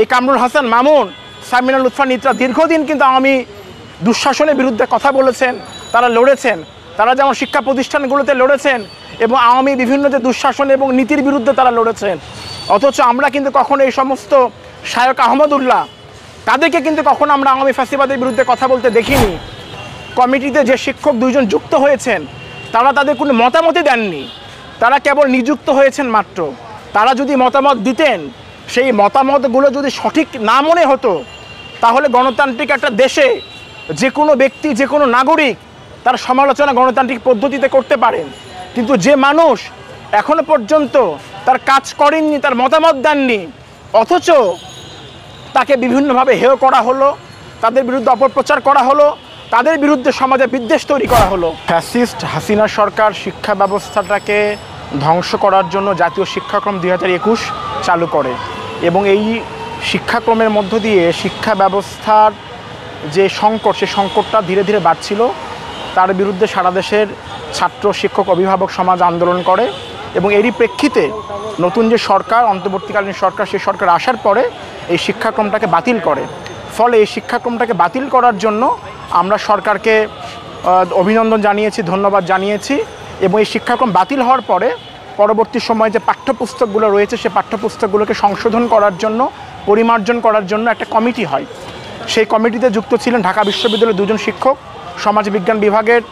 এই কামরুল হাসান মামুন, সামিনা লুৎফা নিত্রা দীর্ঘদিন কিন্তু আওয়ামী দুঃশাসনের বিরুদ্ধে কথা বলেছেন, তারা লড়েছেন। তারা যেমন শিক্ষা প্রতিষ্ঠানগুলোতে লড়েছেন এবং আওয়ামী বিভিন্ন যে দুঃশাসন এবং নীতির বিরুদ্ধে তারা লড়েছেন। অথচ আমরা কিন্তু কখনো এই সমস্ত শায়ক আহমদুল্লাহ তাদেরকে কিন্তু কখনো আমরা আওয়ামী ফ্যাসিবাদের বিরুদ্ধে কথা বলতে দেখিনি। কমিটিতে যে শিক্ষক দুইজন যুক্ত হয়েছেন তারা তাদের কোনো মতামতই দেননি, তারা কেবল নিযুক্ত হয়েছেন মাত্র। তারা যদি মতামত দিতেন, সেই মতামতগুলো যদি সঠিক না মনে হতো, তাহলে গণতান্ত্রিক একটা দেশে যে কোনো ব্যক্তি, যে কোনো নাগরিক তার সমালোচনা গণতান্ত্রিক পদ্ধতিতে করতে পারেন। কিন্তু যে মানুষ এখনো পর্যন্ত তার কাজ করেননি, তার মতামত দেননি, অথচ তাকে বিভিন্নভাবে হেয় করা হলো, তাদের বিরুদ্ধে অপপ্রচার করা হলো, তাদের বিরুদ্ধে সমাজে বিদ্বেষ তৈরি করা হলো। ফ্যাসিস্ট হাসিনা সরকার শিক্ষা ব্যবস্থাটাকে ধ্বংস করার জন্য জাতীয় শিক্ষাক্রম 2021 চালু করে এবং এই শিক্ষাক্রমের মধ্য দিয়ে শিক্ষা ব্যবস্থার যে সংকট, সেই সংকটটা ধীরে ধীরে বাড়ছিল। তার বিরুদ্ধে সারা দেশের ছাত্র, শিক্ষক, অভিভাবক সমাজ আন্দোলন করে এবং এরই প্রেক্ষিতে নতুন যে সরকার, অন্তর্বর্তীকালীন সরকার, সেই সরকার আসার পরে এই শিক্ষাক্রমটাকে বাতিল করে। ফলে এই শিক্ষাক্রমটাকে বাতিল করার জন্য আমরা সরকারকে অভিনন্দন জানিয়েছি, ধন্যবাদ জানিয়েছি এবং এই শিক্ষাক্রম বাতিল হওয়ার পরে পরবর্তী সময়ে যে পাঠ্যপুস্তকগুলো রয়েছে সেই পাঠ্যপুস্তকগুলোকে সংশোধন করার জন্য, পরিমার্জন করার জন্য একটা কমিটি হয়। সেই কমিটিতে যুক্ত ছিলেন ঢাকা বিশ্ববিদ্যালয়ের দুজন শিক্ষক, সমাজবিজ্ঞান বিভাগের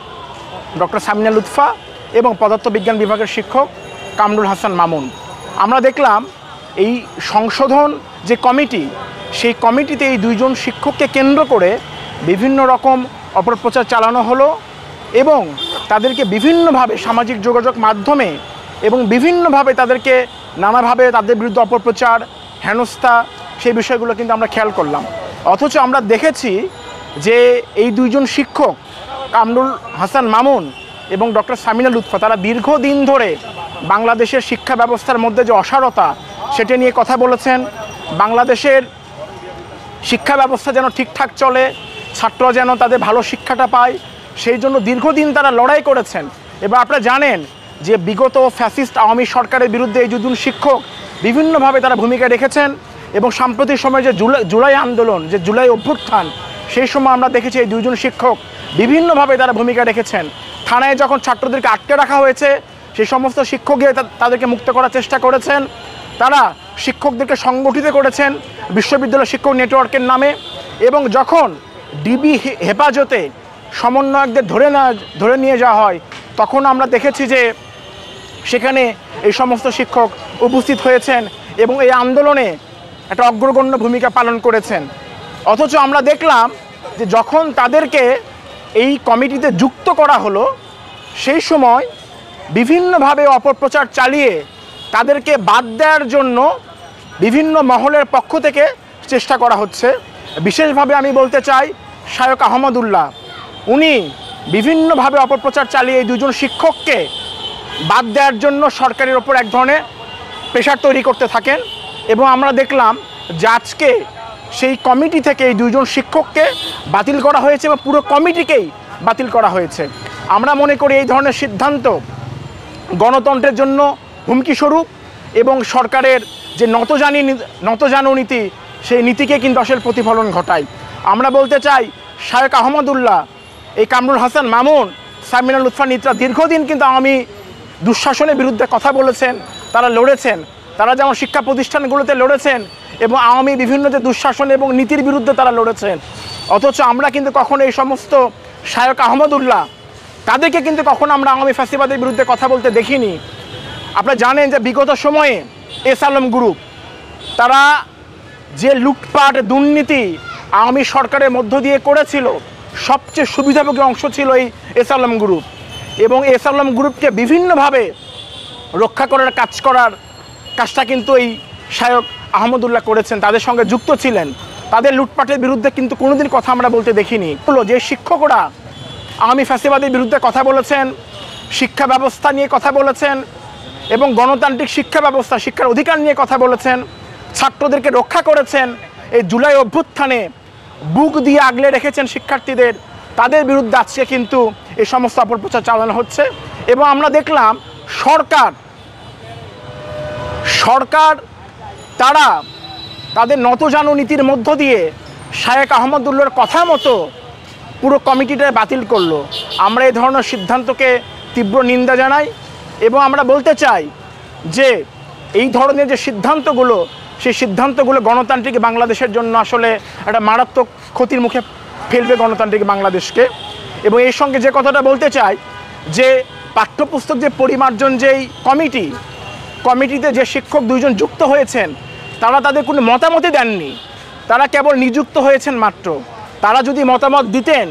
ডক্টর সামিনা লুৎফা এবং পদার্থবিজ্ঞান বিভাগের শিক্ষক কামরুল হাসান মামুন। আমরা দেখলাম এই সংশোধন যে কমিটি, সেই কমিটিতে এই দুইজন শিক্ষককে কেন্দ্র করে বিভিন্ন রকম অপপ্রচার চালানো হলো এবং তাদেরকে বিভিন্নভাবে সামাজিক যোগাযোগ মাধ্যমে এবং বিভিন্নভাবে তাদেরকে নানাভাবে তাদের বিরুদ্ধে অপপ্রচার, হেনস্থা, সেই বিষয়গুলো কিন্তু আমরা খেয়াল করলাম। অথচ আমরা দেখেছি যে এই দুইজন শিক্ষক কামরুল হাসান মামুন এবং ডক্টর সামিনা লুৎফা তারা দীর্ঘদিন ধরে বাংলাদেশের শিক্ষা ব্যবস্থার মধ্যে যে অসারতা, সেটা নিয়ে কথা বলেছেন। বাংলাদেশের শিক্ষা ব্যবস্থা যেন ঠিকঠাক চলে, ছাত্ররা যেন তাদের ভালো শিক্ষাটা পায়, সেই জন্য দীর্ঘদিন তারা লড়াই করেছেন। এবার আপনারা জানেন যে বিগত ফ্যাসিস্ট আওয়ামী সরকারের বিরুদ্ধে এই দুজন শিক্ষক বিভিন্নভাবে তারা ভূমিকা রেখেছেন এবং সাম্প্রতিক সময়ে যে জুলাই আন্দোলন, যে জুলাই অভ্যুত্থান, সেই সময় আমরা দেখেছি এই দুজন শিক্ষক বিভিন্নভাবে তারা ভূমিকা রেখেছেন। থানায় যখন ছাত্রদেরকে আটকে রাখা হয়েছে, সেই সমস্ত শিক্ষক গিয়ে তাদেরকে মুক্ত করার চেষ্টা করেছেন। তারা শিক্ষকদেরকে সংগঠিত করেছেন বিশ্ববিদ্যালয় শিক্ষক নেটওয়ার্কের নামে এবং যখন ডিবি হেফাজতে সমন্বয়কদের ধরে নিয়ে যাওয়া হয়, তখন আমরা দেখেছি যে সেখানে এই সমস্ত শিক্ষক উপস্থিত হয়েছেন এবং এই আন্দোলনে একটা অগ্রগণ্য ভূমিকা পালন করেছেন। অথচ আমরা দেখলাম যে যখন তাদেরকে এই কমিটিতে যুক্ত করা হলো, সেই সময় বিভিন্নভাবে অপপ্রচার চালিয়ে তাদেরকে বাদ দেওয়ার জন্য বিভিন্ন মহলের পক্ষ থেকে চেষ্টা করা হচ্ছে। বিশেষভাবে আমি বলতে চাই শায়ক আহমদুল্লাহ, উনি বিভিন্নভাবে অপপ্রচার চালিয়ে এই দুজন শিক্ষককে বাদ দেওয়ার জন্য সরকারের ওপর এক ধরনের প্রেশার তৈরি করতে থাকেন এবং আমরা দেখলাম যে আজকে সেই কমিটি থেকে এই দুইজন শিক্ষককে বাতিল করা হয়েছে এবং পুরো কমিটিকেই বাতিল করা হয়েছে। আমরা মনে করি এই ধরনের সিদ্ধান্ত গণতন্ত্রের জন্য হুমকি স্বরূপ এবং সরকারের যে নতজানু নীতি, সেই নীতিকে কিন্তু আসলে প্রতিফলন ঘটায়। আমরা বলতে চাই শায়ক আহমদুল্লাহ, এই কামরুল হাসান মামুন, সামিনা লুৎফা নিত্রা দীর্ঘদিন কিন্তু আওয়ামী দুঃশাসনের বিরুদ্ধে কথা বলেছেন, তারা লড়েছেন। তারা যেমন শিক্ষা প্রতিষ্ঠানগুলোতে লড়েছেন এবং আওয়ামী বিভিন্ন যে দুঃশাসন এবং নীতির বিরুদ্ধে তারা লড়েছেন। অথচ আমরা কিন্তু কখনো এই সমস্ত শায়ক আহমদুল্লাহ তাদেরকে কিন্তু কখনো আমরা আওয়ামী ফ্যাসিবাদের বিরুদ্ধে কথা বলতে দেখিনি। আপনারা জানেন যে বিগত সময়ে এস আলম গ্রুপ তারা যে লুটপাট, দুর্নীতি আওয়ামী সরকারের মধ্য দিয়ে করেছিল, সবচেয়ে সুবিধাভোগী অংশ ছিল এই এস আলম গ্রুপ এবং এস আলম গ্রুপকে বিভিন্নভাবে রক্ষা করার কাজটা কিন্তু এই শায়ক আহমদুল্লাহ করেছেন, তাদের সঙ্গে যুক্ত ছিলেন। তাদের লুটপাটের বিরুদ্ধে কিন্তু কোনোদিন কথা আমরা বলতে দেখিনি। যে শিক্ষকরা আওয়ামী ফ্যাসিবাদের বিরুদ্ধে কথা বলেছেন, শিক্ষা ব্যবস্থা নিয়ে কথা বলেছেন এবং গণতান্ত্রিক শিক্ষা ব্যবস্থা, শিক্ষার অধিকার নিয়ে কথা বলেছেন, ছাত্রদেরকে রক্ষা করেছেন, এই জুলাই অভ্যুত্থানে বুক দিয়ে আগলে রেখেছেন শিক্ষার্থীদের, তাদের বিরুদ্ধে আজকে কিন্তু এই সমস্ত অপপ্রচার চালানো হচ্ছে। এবং আমরা দেখলাম সরকার তারা তাদের নতজানু নীতির মধ্য দিয়ে শায়েখ আহমদুল্লাহর কথা মতো পুরো কমিটিটা বাতিল করলো। আমরা এই ধরনের সিদ্ধান্তকে তীব্র নিন্দা জানাই এবং আমরা বলতে চাই যে এই ধরনের যে সিদ্ধান্তগুলো, সেই সিদ্ধান্তগুলো গণতান্ত্রিক বাংলাদেশের জন্য আসলে একটা মারাত্মক ক্ষতির মুখে ফেলবে গণতান্ত্রিক বাংলাদেশকে। এবং এর সঙ্গে যে কথাটা বলতে চাই যে পাঠ্যপুস্তক যে পরিমার্জন যেই কমিটিতে যে শিক্ষক 2 জন যুক্ত হয়েছেন, তারা তাদের কোনো মতামতই দেননি, তারা কেবল নিযুক্ত হয়েছেন মাত্র। তারা যদি মতামত দিতেন,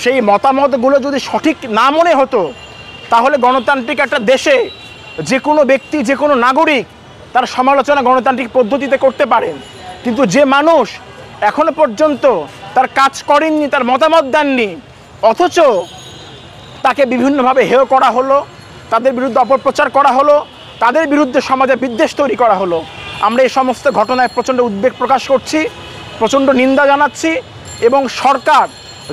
সেই মতামতগুলো যদি সঠিক না মনে হতো, তাহলে গণতান্ত্রিক একটা দেশে যে কোনো ব্যক্তি, যে কোনো নাগরিক তার সমালোচনা গণতান্ত্রিক পদ্ধতিতে করতে পারেন। কিন্তু যে মানুষ এখনো পর্যন্ত তার কাজ করেননি, তার মতামত দেননি, অথচ তাকে বিভিন্নভাবে হেয় করা হলো, তাদের বিরুদ্ধে অপপ্রচার করা হলো, তাদের বিরুদ্ধে সমাজে বিদ্বেষ তৈরি করা হলো। আমরা এই সমস্ত ঘটনায় প্রচণ্ড উদ্বেগ প্রকাশ করছি, প্রচণ্ড নিন্দা জানাচ্ছি এবং সরকার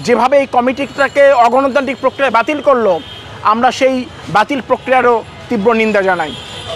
যেভাবে এই কমিটিটাকে অগণতান্ত্রিক প্রক্রিয়ায় বাতিল করলো, আমরা সেই বাতিল প্রক্রিয়ারও তীব্র নিন্দা জানাই।